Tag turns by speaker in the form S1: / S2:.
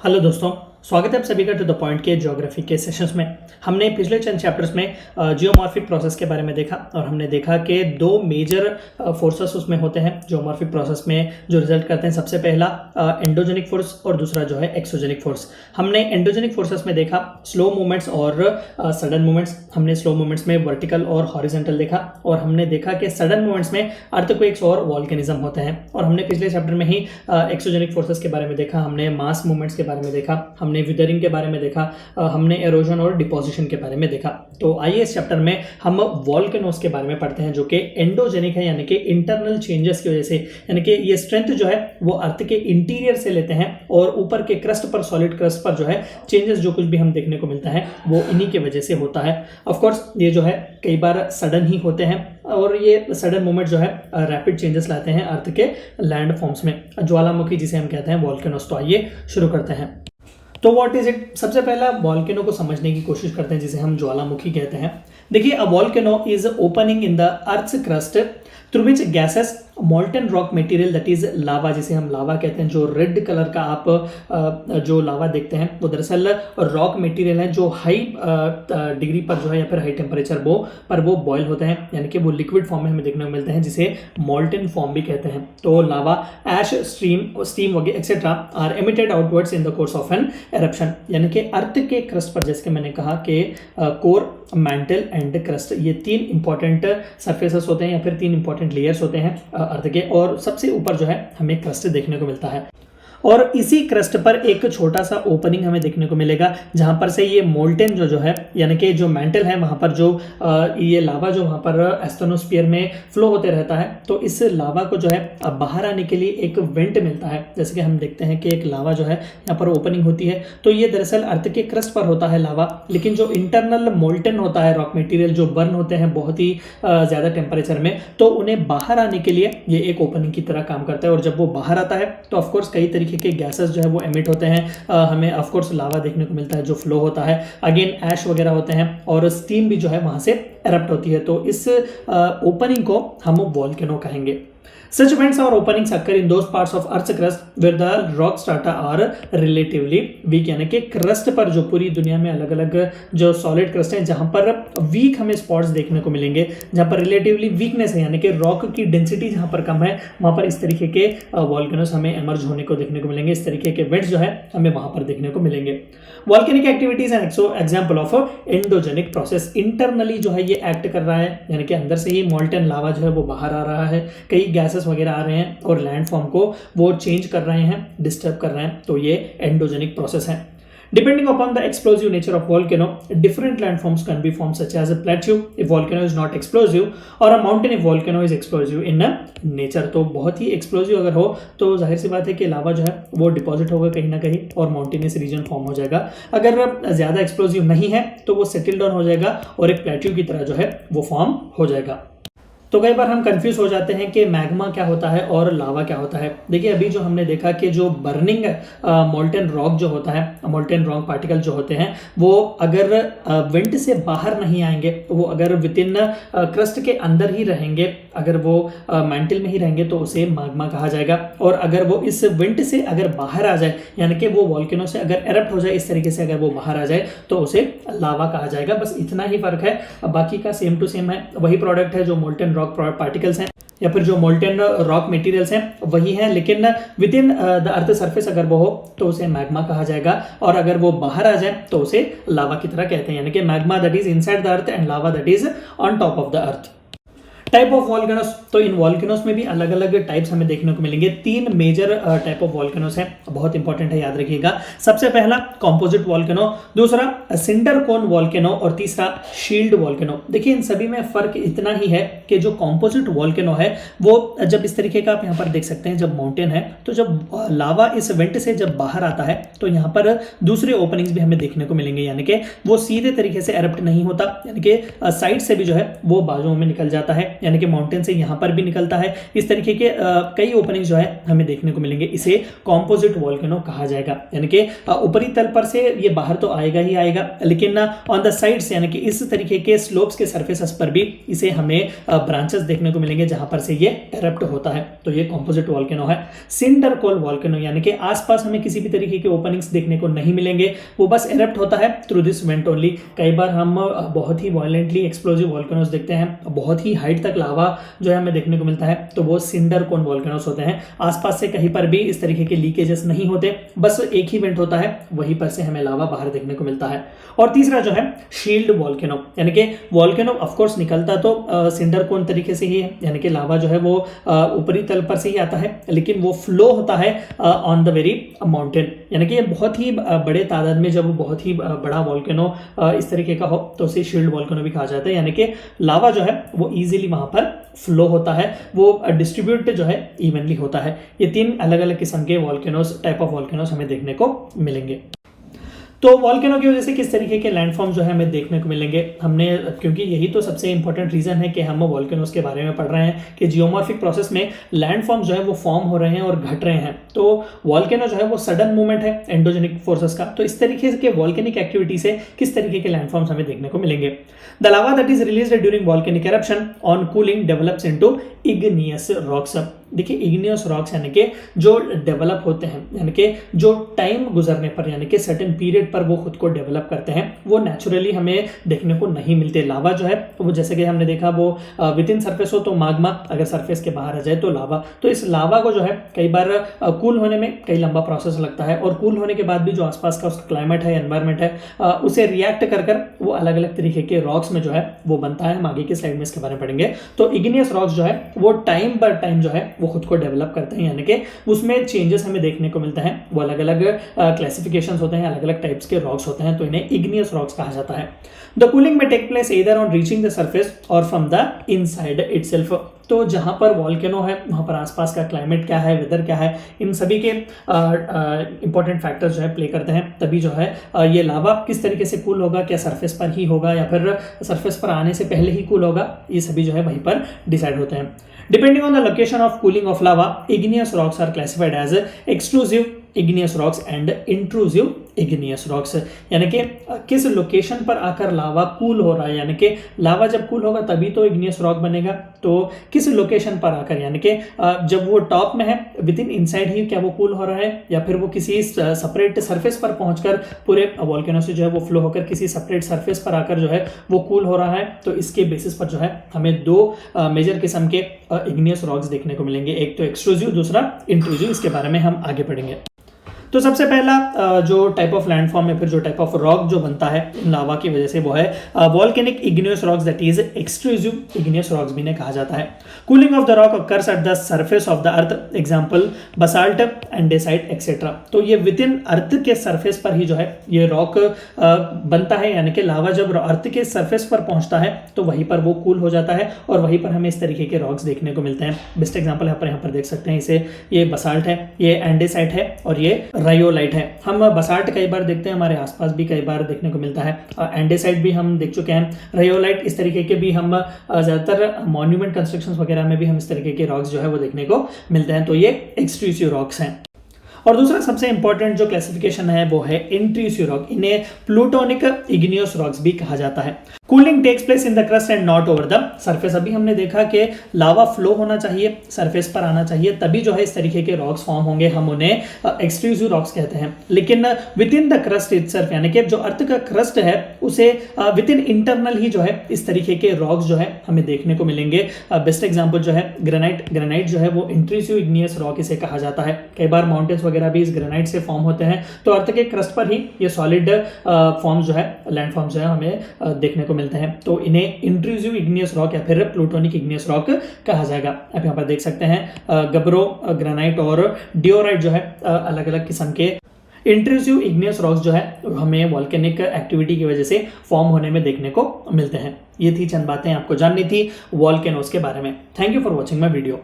S1: Hello दोस्तों, स्वागत है आप सभी का टू द पॉइंट के ज्योग्राफी के सेशंस में। हमने पिछले चंद चैप्टर्स में जियोमॉर्फिक प्रोसेस के बारे में देखा और हमने देखा कि दो मेजर फोर्सेस उसमें होते हैं जियोमॉर्फिक प्रोसेस में जो रिजल्ट करते हैं। सबसे पहला एंडोजेनिक फोर्स और दूसरा जो है एक्सोजेनिक फोर्स। हमने एंडोजेनिक फोर्सेस में देखा स्लो मूवमेंट्स और सडन मूवमेंट्स। हमने स्लो मूवमेंट्स में वर्टिकल और हॉरिजॉन्टल देखा और हमने देखा कि सडन मूवमेंट्स में अर्थक्वेक्स और वॉल्केनिज्म होते हैं। और हमने पिछले चैप्टर में ही एक्सोजेनिक फोर्सेस के बारे में देखा, हमने मास मूवमेंट्स के बारे में देखा, हमने विदरिंग के बारे में देखा, हमने एरोजन और डिपोजिशन के बारे में देखा। तो आइए इस चैप्टर में हम वॉल्केनोस के बारे में पढ़ते हैं जो कि एंडोजेनिक है, यानी कि इंटरनल चेंजेस की वजह से, यानी कि ये स्ट्रेंथ जो है वो अर्थ के इंटीरियर से लेते हैं और ऊपर के क्रस्ट पर, सॉलिड क्रस्ट पर जो है चेंजेस जो कुछ भी हम देखने को मिलता है वो इन्हीं की वजह से होता है। ऑफ कोर्स ये जो है कई बार सडन ही होते हैं और ये सडन मूवमेंट जो है रैपिड चेंजेस लाते हैं अर्थ के लैंड फॉर्म्स में, ज्वालामुखी जिसे हम कहते हैं वॉल्केनोस। तो आइए शुरू करते हैं। तो व्हाट इज इट? सबसे पहला वॉल्केनो को समझने की कोशिश करते हैं जिसे हम ज्वालामुखी कहते हैं। देखिए, a volcano is opening in the earth's crust through which gases molten rock material that is lava, जिसे हम लावा कहते हैं। जो रेड कलर का आप जो लावा देखते हैं वो दरअसल रॉक मटेरियल है जो हाई डिग्री पर जो है या फिर हाई टेम्परेचर वो बॉयल होते हैं, यानी कि वो लिक्विड फॉर्म में हमें देखने को मिलते हैं जिसे मोल्टन फॉर्म भी कहते हैं। तो लावा, ऐश, स्टीम वगैरह etcetera are emitted outwards in the course of an eruption, यानी कि अर्थ के क्रस्ट पर, जैसे कि मैंने कहा कि कोर, मैंटल एंड क्रस्ट, ये तीन इंपॉर्टेंट सरफेसेस होते हैं या फिर तीन इंपॉर्टेंट लेयर्स होते हैं अर्थ के, और सबसे ऊपर जो है हमें क्रस्ट देखने को मिलता है। और इसी क्रस्ट पर एक छोटा सा ओपनिंग हमें देखने को मिलेगा जहां पर से ये मोल्टेन जो है, यानी कि जो मैंटल है वहां पर जो ये लावा जो वहां पर एस्ट्रोनोस्फीयर में फ्लो होते रहता है, तो इस लावा को जो है बाहर आने के लिए एक वेंट मिलता है। जैसे कि हम देखते हैं कि एक लावा जो है यहाँ पर ओपनिंग होती है, तो ये दरअसल अर्थ के क्रस्ट पर होता है लावा, लेकिन जो इंटरनल मोल्टेन होता है रॉक मटेरियल जो बर्न होते हैं बहुत ही ज्यादा टेम्परेचर में, तो उन्हें बाहर आने के लिए ये एक ओपनिंग की तरह काम करता है। और जब वो बाहर आता है तो ऑफकोर्स कई तरीके के गैसेस जो है वो एमिट होते हैं, हमें ऑफ कोर्स लावा देखने को मिलता है जो फ्लो होता है, अगेन ऐश वगैरह होते हैं और स्टीम भी जो है वहां से एरप्ट होती है। तो इस ओपनिंग को हम वॉल्केनो कहेंगे। Such events or openings occur in those parts of Earth's crust where the rock strata are relatively weak, यानी कि क्रस्ट पर जो पूरी दुनिया में अलग अलग जो सॉलिड क्रस्ट है जहां पर वीक हमें स्पॉट्स देखने को मिलेंगे, जहां पर रिलेटिवली वीकनेस है, यानी कि रॉक की डेंसिटी जहां पर कम है, वहां पर इस तरीके के वॉल्केनोस हमें एमर्ज होने को देखने को मिलेंगे। इस तरीके के इवेंट्स जो है हमें वहां पर देखने को मिलेंगे। Volcanic activities an example of endogenic process. Internally जो है ये एक्ट कर रहा है, यानी कि अंदर से ही मोल्टेन लावा जो है वो बाहर आ रहा है, कई गैसेस वगैरह आ रहे हैं और लैंड फॉर्म को वो चेंज कर रहे हैं, डिस्टर्ब कर रहे हैं, तो ये एंडोजेनिक प्रोसेस है। Depending upon the explosive nature of volcano, different landforms can be formed, such as a plateau if volcano is not explosive, or a mountain if volcano is explosive in nature। तो बहुत ही explosive अगर हो तो जाहिर सी बात है कि लावा जो है वो डिपॉजिट होगा कहीं ना कहीं और माउंटेनियस रीजन फॉर्म हो जाएगा। अगर ज़्यादा एक्सप्लोसिव नहीं है तो वो सेटल डाउन हो जाएगा और एक प्लेट्यू की तरह जो है वो फॉर्म हो जाएगा। तो कई बार हम कंफ्यूज हो जाते हैं कि मैग्मा क्या होता है और लावा क्या होता है। देखिए, अभी जो हमने देखा कि जो बर्निंग मोल्टेन रॉक जो होता है, मोल्टेन रॉक पार्टिकल जो होते हैं वो अगर वेंट से बाहर नहीं आएंगे, वो अगर विद इन क्रस्ट के अंदर ही रहेंगे, अगर वो मैंटल में ही रहेंगे तो उसे मैग्मा कहा जाएगा। और अगर वो इस वेंट से अगर बाहर आ जाए, यानी कि वो वॉल्केनो से अगर एरप्ट हो जाए इस तरीके से, अगर वो बाहर आ जाए तो उसे लावा कहा जाएगा। बस इतना ही फर्क है, बाकी का सेम टू सेम है, वही प्रोडक्ट है जो मोल्टेन रॉक पार्टिकल्स हैं या फिर जो मोल्टेन रॉक मटेरियल्स हैं वही हैं, लेकिन with in the earth surface अगर वो हो तो उसे मैग्मा कहा जाएगा और अगर वो बाहर आ जाए तो उसे लावा की तरह कहते हैं, यानी कि magma that is inside the earth and lava that is on top of the earth. Type of volcanoes, तो इन वॉल्केनोस में भी अलग अलग टाइप्स हमें देखने को मिलेंगे। तीन मेजर टाइप ऑफ वॉल्केनोस हैं, बहुत इंपॉर्टेंट है, याद रखिएगा। सबसे पहला कॉम्पोजिट वॉल्केनो, दूसरा सिंडर कोन वॉल्केनो और तीसरा शील्ड वॉल्केनो। देखिए, इन सभी में फर्क इतना ही है कि जो कॉम्पोजिट वॉल्केनो है वो जब इस तरीके का आप यहाँ पर देख सकते हैं, जब माउंटेन है तो जब लावा इस वेंट से जब बाहर आता है तो यहाँ पर दूसरे ओपनिंग्स भी हमें देखने को मिलेंगे, यानी कि वो सीधे तरीके से एरप्ट नहीं होता, यानी कि साइड से भी जो है वो बाजुओं में निकल जाता है। यानी कि माउंटेन से यहाँ पर भी निकलता है। इस तरीके के कई ओपनिंग जो है हमें देखने को मिलेंगे। इसे कॉम्पोजिट वॉल्केनो कहा जाएगा, यानी कि ऊपरी तल पर से ये बाहर तो आएगा ही आएगा, लेकिन ऑन द साइड्स यानी कि इस तरीके के स्लोप्स के सरफेसेस पर भी इसे हमें ब्रांचेस देखने को मिलेंगे जहां पर से ये एरप्ट होता है। तो ये कॉम्पोजिट वॉल्केनो है। सिंडर कोल वॉल्केनो यानी कि आसपास हमें किसी भी तरीके के ओपनिंग्स देखने को नहीं मिलेंगे, वो बस एरप्ट होता है थ्रू दिस वेंट ओनली। कई बार हम बहुत ही वायलेंटली एक्सप्लोजिव वॉल्केनोस देखते हैं, बहुत ही हाइट तक लावा जो है हमें देखने को मिलता है, तो वो सिंडर कोन वॉल्केनोस होते हैं। आसपास से कहीं पर भी इस तरीके के लीकेजेस नहीं होते, बस एक ही वेंट होता है, वहीं पर से हमें लावा बाहर देखने को मिलता है। और तीसरा जो है शील्ड वॉल्केनो, यानी कि वॉल्केनो ऑफ कोर्स निकलता तो सिंडर कोन तरीके से ही है, यानी कि लावा जो है वो ऊपरी तल पर से ही आता है, लेकिन वो फ्लो होता है ऑन द वेरी माउंटेन। यानी कि ये बहुत ही बड़े तादाद में जब बहुत ही बड़ा वॉल्केनो इस तरीके का हो तो उसे शील्ड वॉल्केनो भी कहा जाता है, यानी कि लावा जो है वो इजीली वहां पर फ्लो होता है, वो डिस्ट्रीब्यूट जो है इवनली होता है। ये तीन अलग अलग किस्म के वॉल्केनोस, टाइप ऑफ वॉल्केनोस हमें देखने को मिलेंगे। तो वॉल्केनो की वजह से किस तरीके के लैंडफॉर्म जो है हमें देखने को मिलेंगे, हमने, क्योंकि यही तो सबसे इंपॉर्टेंट रीजन है कि हम वॉल्केनोस के बारे में पढ़ रहे हैं कि जियोमॉर्फिक प्रोसेस में लैंडफॉर्म जो है वो फॉर्म हो रहे हैं और घट रहे हैं। तो वॉल्केनो जो है वो सडन मूवमेंट है एंडोजेनिक फोर्सेस का। तो इस तरीके के वॉल्केनिक एक्टिविटी से किस तरीके के लैंडफॉर्म्स हमें देखने को मिलेंगे। The lava that is released during volcanic eruption on cooling develops into igneous rocks. देखिए इग्नियस रॉक्स यानी कि जो डेवलप होते हैं, यानी कि जो टाइम गुजरने पर यानी कि सर्टेन पीरियड पर वो खुद को डेवलप करते हैं, वो नेचुरली हमें देखने को नहीं मिलते। लावा जो है वो जैसे कि हमने देखा वो विद इन सरफेस हो तो माग्मा, अगर सरफेस के बाहर आ जाए तो लावा। तो इस लावा को जो है कई बार कूल होने में कई लंबा प्रोसेस लगता है, और कूल होने के बाद भी जो आसपास का उसका क्लाइमेट है, एनवायरमेंट है, उसे रिएक्ट कर कर वो अलग अलग तरीके के रॉक्स में जो है वो बनता है। हम आगे की स्लाइड में इसके बारे में पढ़ेंगे। तो इग्नियस रॉक्स जो है वो टाइम पर टाइम जो है वो खुद को डेवलप करते हैं, यानी कि उसमें चेंजेस हमें देखने को मिलता है। वो अलग अलग क्लासिफिकेशंस होते हैं, अलग अलग टाइप्स के रॉक्स होते हैं, तो इन्हें इग्नियस रॉक्स कहा जाता है। द कूलिंग में take place either on reaching the surface और फ्रॉम द इनसाइड इटसेल्फ। तो जहां पर वॉल्केनो है वहां पर आसपास का क्लाइमेट क्या है, वेदर क्या है, इन सभी के इंपॉर्टेंट फैक्टर्स जो है प्ले करते हैं। तभी जो है ये लावा किस तरीके से कूल होगा, क्या सरफेस पर ही होगा या फिर सरफेस पर आने से पहले ही कूल होगा, ये सभी जो है वहीं पर डिसाइड होते हैं। Depending on the location of cooling of lava, igneous rocks are classified as extrusive igneous rocks and intrusive igneous rocks। यानी कि किस लोकेशन पर आकर लावा कूल हो रहा है, यानी कि लावा जब कूल होगा तभी तो इग्नियस रॉक बनेगा। तो किस लोकेशन पर आकर, यानी कि जब वो टॉप में है विद इन इनसाइड ही क्या वो कूल हो रहा है, या फिर वो किसी सेपरेट सरफेस पर पहुंचकर पूरे वॉल्केनो से जो है वो फ्लो होकर किसी सेपरेट सरफेस पर आकर जो है वो कूल हो रहा है। तो इसके बेसिस पर जो है हमें दो मेजर किस्म के इग्नियस रॉक्स देखने को मिलेंगे, एक तो एक्सट्रूसिव, दूसरा इंट्रूसिव। इसके बारे में हम आगे पढ़ेंगे। तो सबसे पहला जो टाइप ऑफ लैंडफॉर्म या फिर जो टाइप ऑफ रॉक जो बनता है लावा की वजह से वो है volcanic igneous rocks, that is extrusive igneous rocks भी कहा जाता है। Cooling of the rock occurs at the surface of the earth, example basalt, andesite etcetera. तो ये विद इन अर्थ के सरफेस पर ही जो है ये रॉक बनता है, यानी कि लावा जब अर्थ के सरफेस पर पहुंचता है तो वहीं पर वो कूल हो जाता है और वहीं पर हमें इस तरीके के रॉक्स देखने को मिलते हैं। बेस्ट एग्जांपल यहाँ पर देख सकते हैं, इसे ये बसाल्ट है, ये एंडेसाइट है और ये रायोलाइट है। हम बसाल्ट कई बार देखते हैं, हमारे आसपास भी कई बार देखने को मिलता है। एंडेसाइट भी हम देख चुके हैं। रायोलाइट इस तरीके के भी हम ज्यादातर मॉन्यूमेंट कंस्ट्रक्शंस वगैरह में भी हम इस तरीके के रॉक्स जो है वो देखने को मिलते हैं। तो ये एक्सट्रूसिव रॉक्स हैं। और दूसरा सबसे इंपॉर्टेंट जो क्लासिफिकेशन है वो है इंट्रूसिव रॉक। इन्हें प्लूटोनिक इग्नियस रॉक्स भी कहा जाता है। Cooling takes place in the crust and not over the surface. अभी हमने देखा कि लावा फ्लो होना चाहिए, सरफेस पर आना चाहिए, तभी जो है इस तरीके के रॉक्स फॉर्म होंगे। हम उन्हें एक्सट्रूसिव रॉक्स कहते हैं। लेकिन with in the crust itself, यानी कि जो अर्थ का क्रस्ट है उसे विद इन इंटरनल ही जो है इस तरीके के रॉक्स जो है हमें देखने को मिलेंगे। बेस्ट एग्जांपल जो है ग्रेनाइट जो है वो इंट्रूसिव इग्नियस रॉक इसे कहा जाता है। कई बार माउंटेन्स वगैरह भी इस ग्रेनाइट से फॉर्म होते हैं। तो अर्थ के क्रस्ट पर ही ये सॉलिड फॉर्म्स जो है, लैंड फॉर्म्स जो है हमें देखने को मिलते हैं। तो इन्हें इंट्रूसिव इग्नियस रॉक या फिर प्लूटोनिक इग्नियस रॉक कहा जाएगा। आप यहाँ पर देख सकते हैं गब्रो ग्रेनाइट और डिओराइट जो है अलग अलग किस्म के इंट्रूसिव इग्नियस रॉक्स जो है हमें वॉल्केनिक एक्टिविटी की वजह से फॉर्म होने में देखने को मिलते हैं। ये थी चंद बातें आपको जाननी थी वॉल्केनोस के बारे में। Thank you for watching my video.